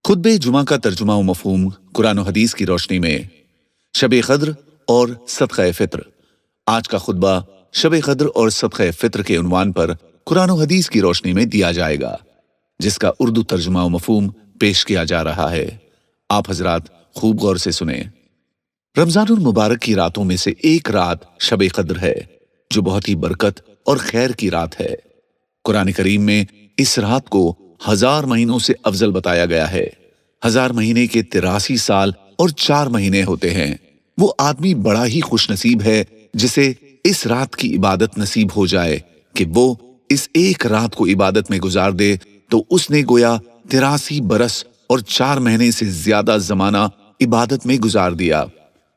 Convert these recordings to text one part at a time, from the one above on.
खुतबे जुमा का तर्जुमा व मफहूम कुरान और हदीस की रोशनी में शब क़द्र और सदक़ा फ़ित्र। आज का खुतबा शब क़द्र और सदक़ा फ़ित्र के उन्वान पर कुरान और हदीस की रोशनी में दिया जाएगा, जिसका उर्दू तर्जुमा व मफहूम पेश किया जा रहा है। आप हजरात खूब गौर से सुने। रमज़ानुल मुबारक की रातों में से एक रात शब क़द्र है, जो बहुत ही बरकत और खैर की रात है। कुरान करीम में इस रात को 1000 महीनों से अफजल बताया गया है। 1000 महीने के 83 साल और 4 महीने होते हैं। वो आदमी बड़ा ही खुशनसीब है जिसे इस रात की इबादत नसीब हो जाए कि वो इस एक रात को इबादत में गुजार दे, तो उसने गोया 83 बरस और 4 महीने से ज्यादा जमाना इबादत में गुजार दिया।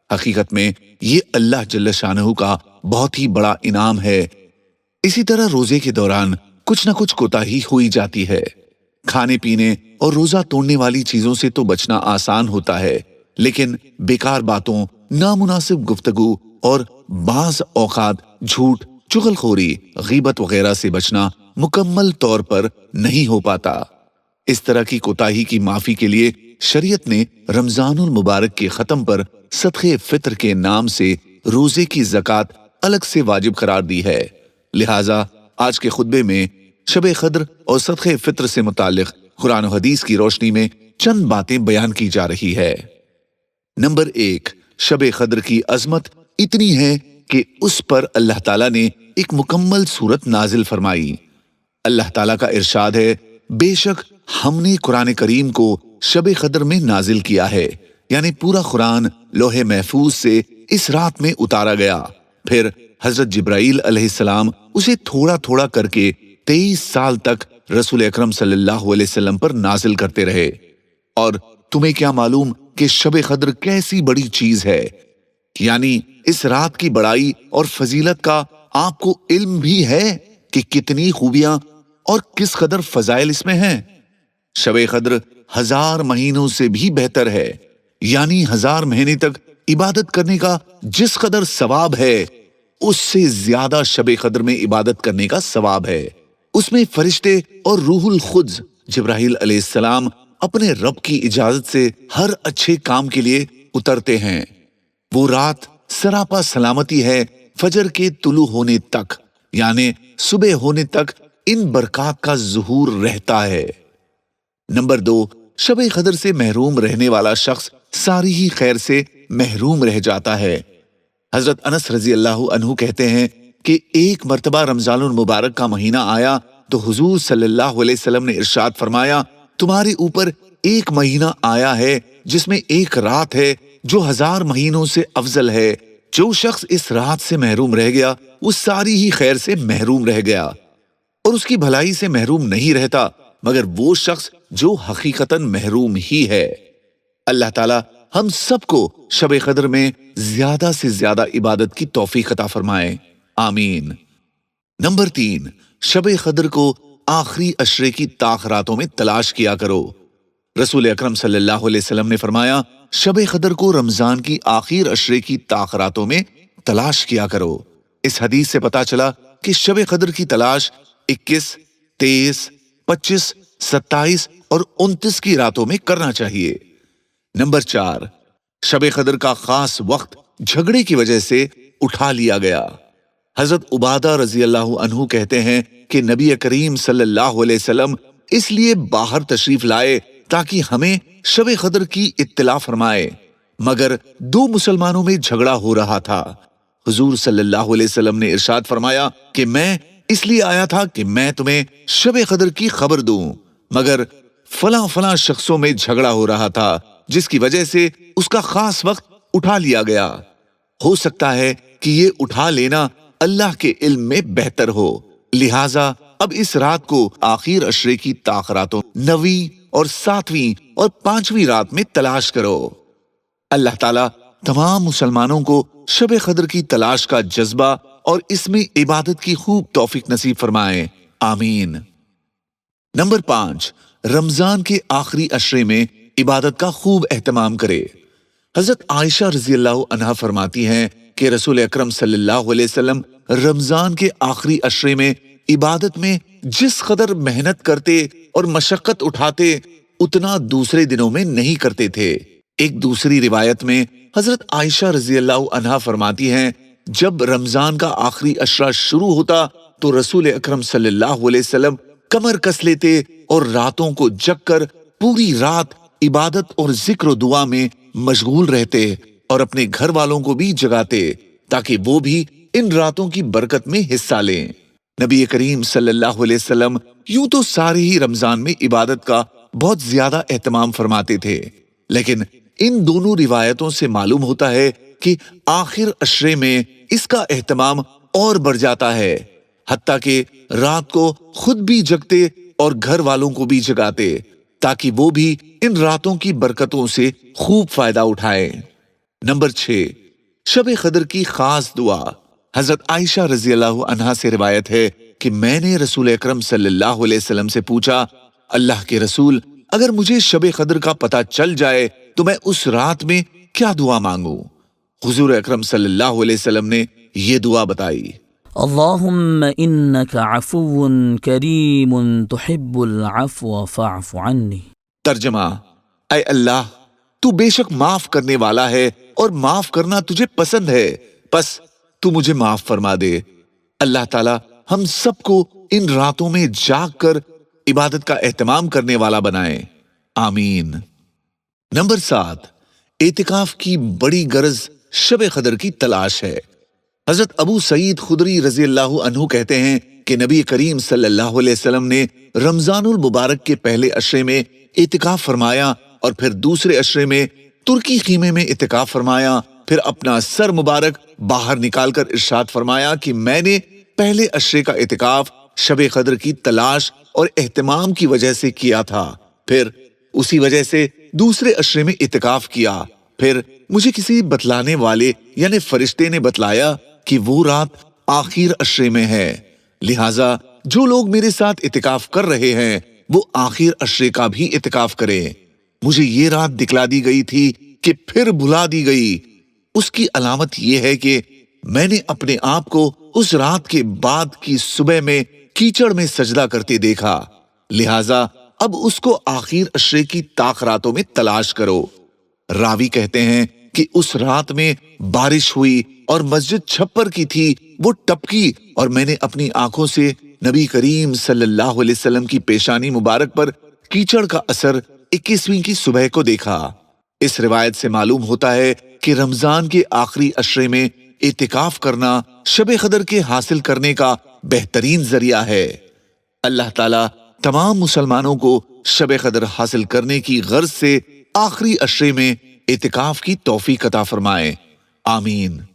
हकीकत में ये अल्लाह जल्ल शानहू का बहुत ही बड़ा इनाम है। इसी तरह रोजे के दौरान कुछ न कुछ कोताही हुई जाती है। खाने पीने और रोजा तोड़ने वाली चीजों से तो बचना आसान होता है, लेकिन बेकार बातों, नामुनासिब गुफ्तगू और बाज़ औकात झूठ, चुगलखोरी, गीबत वगैरह से बचना मुकम्मल तौर पर नहीं हो पाता। इस तरह की कोताही की माफी के लिए शरीयत ने रमजानुल मुबारक के खत्म पर सदक़े फ़ित्र के नाम से रोजे की ज़कात अलग से वाजिब करार दी है। लिहाजा आज के खुतबे में शब क़द्र और सदक़े फ़ित्र से मुताल्लिक़ कुरान और हदीस की रोशनी में चंद बातें बयान की जा रही है। नंबर 1, शब क़द्र की अज़मत इतनी है कि उस पर अल्लाह ताला ने एक मुकम्मल सूरत नाजिल फरमाई। अल्लाह ताला का इरशाद है, बेशक हमने कुरान करीम को शब क़द्र में नाजिल किया है, यानी पूरा कुरान लोहे महफूज से इस रात में उतारा गया। फिर हजरत जिब्राईल अलैहिस्सलाम उसे थोड़ा थोड़ा करके 23 साल तक रसूल अकरम सल्लल्लाहु अलैहि वसल्लम पर नाजिल करते रहे। और तुम्हें क्या मालूम कि शब क़द्र कैसी बड़ी चीज है, यानी इस रात की बड़ाई और फजीलत का आपको इल्म भी है कि कितनी खूबियां और किस कदर फजाइल इसमें हैं। शब क़द्र 1000 महीनों से भी बेहतर है, यानी 1000 महीने तक इबादत करने का जिस कदर सवाब है, उससे ज्यादा शब क़द्र में इबादत करने का सवाब है। उसमें फरिश्ते और रूहुल खुद्स जिब्राईल अलैहिस्सलाम अपने रब की इजाजत से हर अच्छे काम के लिए उतरते हैं। वो रात सरापा सलामती है फजर के तुलू होने तक, यानी सुबह होने तक इन बरकात का ज़ुहूर रहता है। नंबर 2, शब क़द्र से महरूम रहने वाला शख्स सारी ही खैर से महरूम रह जाता है। हजरत अनस रजी अल्लाह अन्हु कहते हैं कि एक मर्तबा रमजानुल मुबारक का महीना आया तो हुजूर सल्लल्लाहु अलैहि वसल्लम ने इरशाद फरमाया, तुम्हारे ऊपर एक महीना आया है जिसमें एक रात है जो 1000 महीनों से अफजल है। जो शख्स इस रात से महरूम रह गया वो सारी ही खैर से महरूम रह गया और उसकी भलाई से महरूम नहीं रहता, मगर वो शख्स जो हकीकतन महरूम ही है। अल्लाह ताला हम सबको शब क़द्र में ज्यादा से ज्यादा इबादत की तौफीक अता फरमाए, आमीन। नंबर 3, शब क़द्र को आखिरी अशरे की ताक रातों में तलाश किया करो। रसूल अकरम सल्लल्लाहु अलैहि वसल्लम ने फरमाया, शब क़द्र को रमजान की आखिर अशरे की ताक रातों में तलाश किया करो। इस हदीस से पता चला कि शब क़द्र की तलाश 21, 23, 25, 27 और 29 की रातों में करना चाहिए। नंबर 4, शब क़द्र का खास वक्त झगड़े की वजह से उठा लिया गया। हजरत उबादा रजी अल्लाह अन्हु कहते हैं कि नबी करीम सल्लल्लाहु अलैहि वसल्लम इसलिए बाहर तशरीफ लाए ताकि हमें शब क़द्र की इत्तला फरमाए, मगर 2 मुसलमानों में झगड़ा हो रहा था। हुजूर सल्लल्लाहु अलैहि वसल्लम ने इरशाद फरमाया कि मैं इसलिए आया था कि मैं तुम्हें शब क़द्र की खबर दूं, मगर फलां फलां शख्सों में झगड़ा हो रहा था जिसकी वजह से उसका खास वक्त उठा लिया गया। हो सकता है कि ये उठा लेना अल्लाह के इल्म में बेहतर हो, लिहाजा अब इस रात को आखिर अशरे की ताक रातों 9वीं और 7वीं और 5वीं रात में तलाश करो। अल्लाह ताला तमाम मुसलमानों को शब क़द्र की तलाश का जज्बा और इसमें इबादत की खूब तौफीक नसीब फरमाए, आमीन। नंबर 5, रमजान के आखिरी अशरे में इबादत का खूब एहतमाम करे। हजरत आयशा रजी अल्लाह अन्हा फरमाती हैं कि रसूल अकरम सल्लल्लाहु अलैहि वसल्लम रमजान के आखिरी अशरे में इबादत में जिस कदर मेहनत करते और मशक्कत उठाते, उतना दूसरे दिनों में नहीं करते थे। एक दूसरी रिवायत में हजरत आयशा रजी अल्लाह अन्हा फरमाती हैं, जब रमजान का आखिरी अशरा शुरू होता तो रसूल अकरम सल्लल्लाहु अलैहि वसल्लम कमर कस लेते और रातों को जगकर पूरी रात इबादत और जिक्र दुआ में मशगूल रहते और अपने घर वालों को भी जगाते ताकि वो भी इन रातों की बरकत में हिस्सा लें। नबी करीम सल्लल्लाहु अलैहि वसल्लम यूं तो सारे ही रमजान में इबादत का बहुत ज्यादा एहतमाम फरमाते थे, लेकिन इन दोनों रिवायतों से मालूम होता है कि आखिर अशरे में इसका एहतमाम और बढ़ जाता है, हत्ता कि रात को खुद भी जगते और घर वालों को भी जगाते ताकि वो भी इन रातों की बरकतों से खूब फायदा उठाएं। नंबर 6, शब कदर की खास दुआ। हजरत आयशा रजी अल्लाह अन्हा से रिवायत है कि मैंने रसूल अकरम सल्लल्लाहु अलैहि वसल्लम से पूछा, अल्लाह के रसूल, अगर मुझे शब कदर का पता चल जाए तो मैं उस रात में क्या दुआ मांगूं? हुजूर अकरम सल्लल्लाहु अलैहि वसल्लम ने ये दुआ बताई, अल्लाहुम्मा इन्नका अफ़ुव्वुन करीमुन तुहिब्बुल अफ़्व फ़अफ़ु अन्नी। तर्जमा, ऐ अल्लाह, तू बेशक माफ करने वाला है और माफ करना तुझे पसंद है, बस तू मुझे माफ फरमा दे। अल्लाह ताला हम सबको इन रातों में जाग कर इबादत का एहतमाम करने वाला बनाए, आमीन। नंबर 7, एतिकाफ की बड़ी गरज शब कदर की तलाश है। हजरत अबू सईद खुदरी रजी अल्लाह अन्हु कहते हैं कि नबी करीम सल्लल्लाहु अलैहि वसल्लम ने रमजानुल मुबारक के पहले अशरे में एतिकाफ फरमाया और फिर दूसरे अशरे में तुर्की खीमे में एतिकाफ फरमाया, फिर अपना सर मुबारक बाहर निकालकर इरशाद फरमाया कि मैंने पहले अशरे का एतिकाफ शब कदर की तलाश और एहतमाम की वजह से किया था, फिर उसी वजह से दूसरे अशरे में एतिकाफ किया, फिर मुझे किसी बतलाने वाले यानी फरिश्ते ने बतलाया कि वो रात आखिर अशरे में है, लिहाजा जो लोग मेरे साथ इतिकाफ कर रहे हैं वो आखिर अशरे का भी इतिकाफ करें। मुझे ये रात दिखला दी गई थी कि फिर भुला दी गई। उसकी अलामत ये है कि मैंने अपने आप को उस रात के बाद की सुबह में कीचड़ में सजदा करते देखा, लिहाजा अब उसको आखिर अशरे की ताखरातों में तलाश करो। रावी कहते हैं कि उस रात में बारिश हुई और मस्जिद छप्पर की थी, वो टपकी और मैंने अपनी आंखों से नबी करीम सल्लल्लाहु अलैहि वसल्लम की पेशानी मुबारक पर कीचड़ का असर 21वीं की सुबह को देखा। इस रिवायत से मालूम होता है कि रमजान के आखिरी अशरे में इतिकाफ करना शब कदर के हासिल करने का बेहतरीन जरिया है। अल्लाह ताला तमाम मुसलमानों को शब कदर हासिल करने की गर्ज से आखिरी अशरे में इतिकाफ की तौफीक अता फरमाए, आमीन।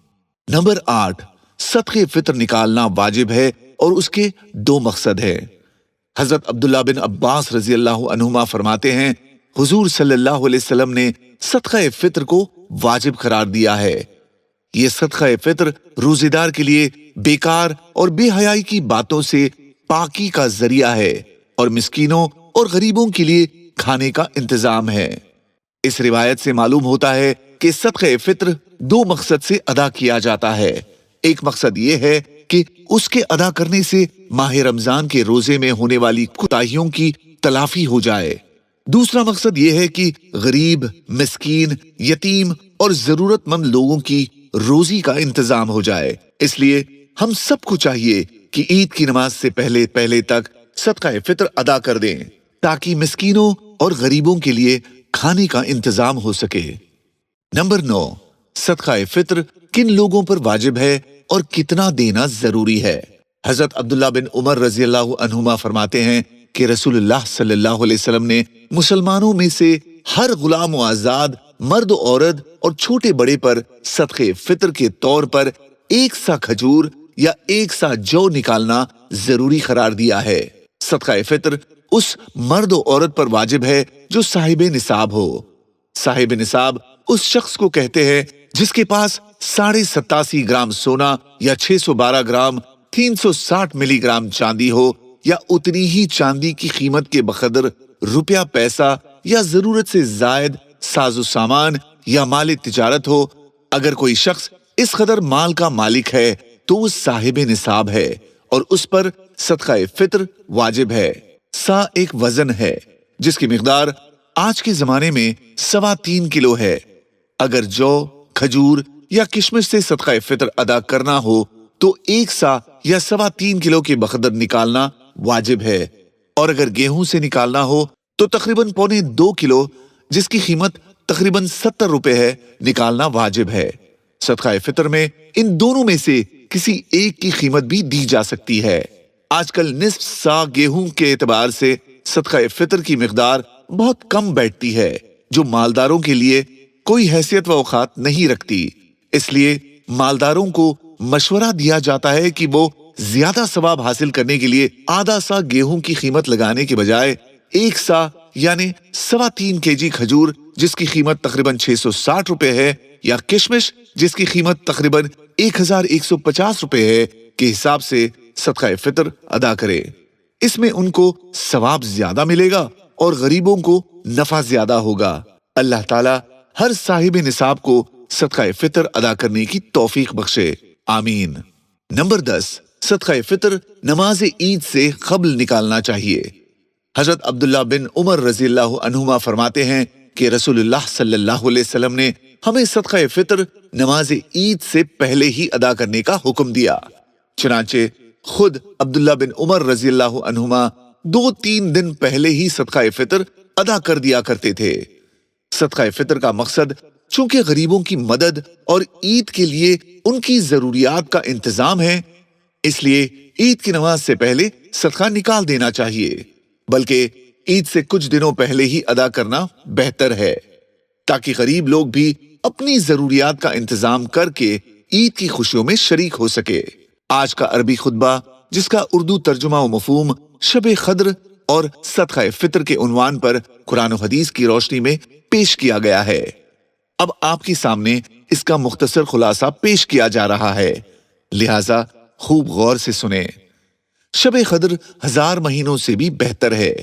नंबर 8, सदक़े फित्र निकालना वाजिब है और उसके 2 मकसद है। हजरत अब्दुल्ला बिन अब्बास रजी अल्लाह अन्हुमा फरमाते हैं, हुजूर सल्लल्लाहु अलैहि वसल्लम ने सदक़े फित्र को वाजिब करार दिया है। ये सदक़े फित्र रोजेदार के लिए बेकार और बेहयाई की बातों से पाकी का जरिया है और मिस्कीनों और गरीबों के लिए खाने का इंतजाम है। इस रिवायत से मालूम होता है कि सदक़े फित्र 2 मकसद से अदा किया जाता है। एक मकसद ये है कि उसके अदा करने से माह रमजान के रोजे में होने वाली कोताहियों की तलाफी हो जाए। दूसरा मकसद ये है कि गरीब, मिस्कीन, यतीम और जरूरतमंद लोगों की रोजी का इंतजाम हो जाए। इसलिए हम सबको चाहिए कि ईद की नमाज से पहले पहले तक सदक़ा फित्र अदा कर दें ताकि मिस्कीनों और गरीबों के लिए खाने का इंतजाम हो सके। नंबर 9, सदक़ा फित्र किन लोगों पर वाजिब है और कितना देना जरूरी है। हजरत अब्दुल्ला बिन उमर रजी अल्लाह अन्हुमा फरमाते हैं कि रसूलुल्लाह सल्लल्लाहु अलैहि वसल्लम ने मुसलमानों में से हर गुलाम व आजाद, मर्द औरत और छोटे बड़े पर सदक़े फित्र के तौर पर 1 सा खजूर या 1 सा जौ निकालना जरूरी करार दिया है। सदक़ा फित्र उस मर्द औरत पर वाजिब है जो साहिब निसाब हो। साहिब निसाब उस शख्स को कहते हैं जिसके पास 87.5 ग्राम सोना या 612 ग्राम 360 मिलीग्राम चांदी हो या उतनी ही चांदी की कीमत के बकदर रुपया पैसा या जरूरत से जायद साजो सामान या माल तिजारत हो। अगर कोई शख्स इस कदर माल का मालिक है तो वो साहिब निसाब है और उस पर सदक़ा फित्र वाजिब है। सा एक वजन है जिसकी मिकदार آج کے زمانے میں 3.25 کلو ہے۔ اگر جو، کھجور یا کشمش سے صدقہ فطر ادا کرنا ہو تو 1 سا یا 3.25 کلو کے بقدر نکالنا واجب ہے، اور اگر گیہوں سے نکالنا ہو تو تقریباً 1.25 کلو، جس کی قیمت تقریباً 70 روپے ہے، نکالنا واجب ہے۔ صدقہ فطر میں ان دونوں میں سے کسی ایک کی قیمت بھی دی جا سکتی ہے۔ آج کل نصف سا گیہوں کے اعتبار سے صدقہ فطر کی مقدار بہت کم بیٹھتی ہے، جو مالداروں کے لیے کوئی حیثیت و اوقات نہیں رکھتی۔ اس لیے مالداروں کو مشورہ دیا جاتا ہے کہ وہ زیادہ ثواب حاصل کرنے کے لیے آدھا سا گیہوں کی قیمت لگانے کے بجائے 1 سا یعنی 3.25 kg کھجور، جس کی قیمت تقریباً 660 روپے ہے، یا کشمش جس کی قیمت تقریباً 1150 روپے ہے، کے حساب سے صدقہ فطر ادا کرے۔ اس میں ان کو ثواب زیادہ ملے گا اور غریبوں کو نفع زیادہ ہوگا۔ اللہ تعالی ہر صاحب نصاب کو صدقہ فطر ادا کرنے کی توفیق بخشے، آمین۔ نمبر 10، صدقہ فطر نماز عید سے قبل نکالنا چاہیے۔ حضرت عبداللہ بن عمر رضی اللہ عنہما فرماتے ہیں کہ رسول اللہ صلی اللہ علیہ وسلم نے ہمیں صدقہ فطر نماز عید سے پہلے ہی ادا کرنے کا حکم دیا۔ چنانچہ خود عبداللہ بن عمر رضی اللہ عنہما 2-3 دن پہلے ہی صدقہ فطر ادا کر دیا کرتے تھے۔ صدقہ فطر کا مقصد چونکہ غریبوں کی مدد اور عید کے لیے ان کی ضروریات کا انتظام ہے، اس لیے عید کی نماز سے پہلے صدقہ نکال دینا چاہیے، بلکہ عید سے کچھ دنوں پہلے ہی ادا کرنا بہتر ہے، تاکہ غریب لوگ بھی اپنی ضروریات کا انتظام کر کے عید کی خوشیوں میں شریک ہو سکے۔ آج کا عربی خطبہ، جس کا اردو ترجمہ و مفہوم شب قدر اور صدقہ فطر کے عنوان پر قرآن و حدیث کی روشنی میں پیش کیا گیا ہے۔ اب آپ کے سامنے اس کا مختصر خلاصہ پیش کیا جا رہا ہے، لہٰذا خوب غور سے سنیں۔ شب قدر 1000 مہینوں سے بھی بہتر ہے،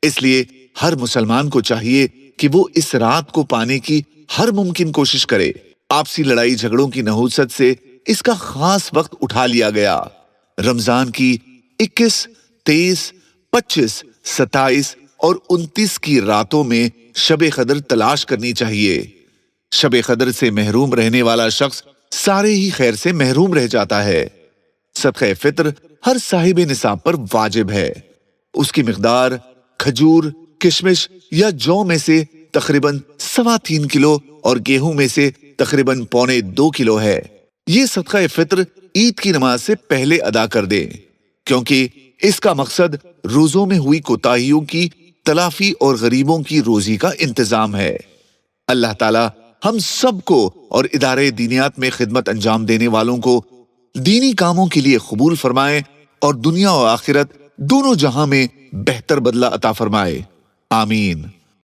اس لیے ہر مسلمان کو چاہیے کہ وہ اس رات کو پانے کی ہر ممکن کوشش کرے۔ آپسی لڑائی جھگڑوں کی نحوست سے اس کا خاص وقت اٹھا لیا گیا۔ رمضان کی 21، 23، 25، 27 اور 29 کی راتوں میں شب قدر تلاش کرنی چاہیے۔ شب قدر سے محروم رہنے والا شخص سارے ہی خیر سے محروم رہ جاتا ہے۔ صدقہ فطر ہر صاحب نصاب پر واجب ہے۔ اس کی مقدار کھجور، کشمش یا جو میں سے تقریباً 3.25 کلو اور گیہوں میں سے تقریباً 1.25 کلو ہے۔ یہ صدقہ فطر عید کی نماز سے پہلے ادا کر دیں، کیونکہ اس کا مقصد روزوں میں ہوئی کوتاہیوں کی تلافی اور غریبوں کی روزی کا انتظام ہے۔ اللہ تعالی ہم سب کو اور ادارے دینیات میں خدمت انجام دینے والوں کو دینی کاموں کے لیے قبول فرمائے اور دنیا و آخرت دونوں جہاں میں بہتر بدلہ عطا فرمائے، آمین۔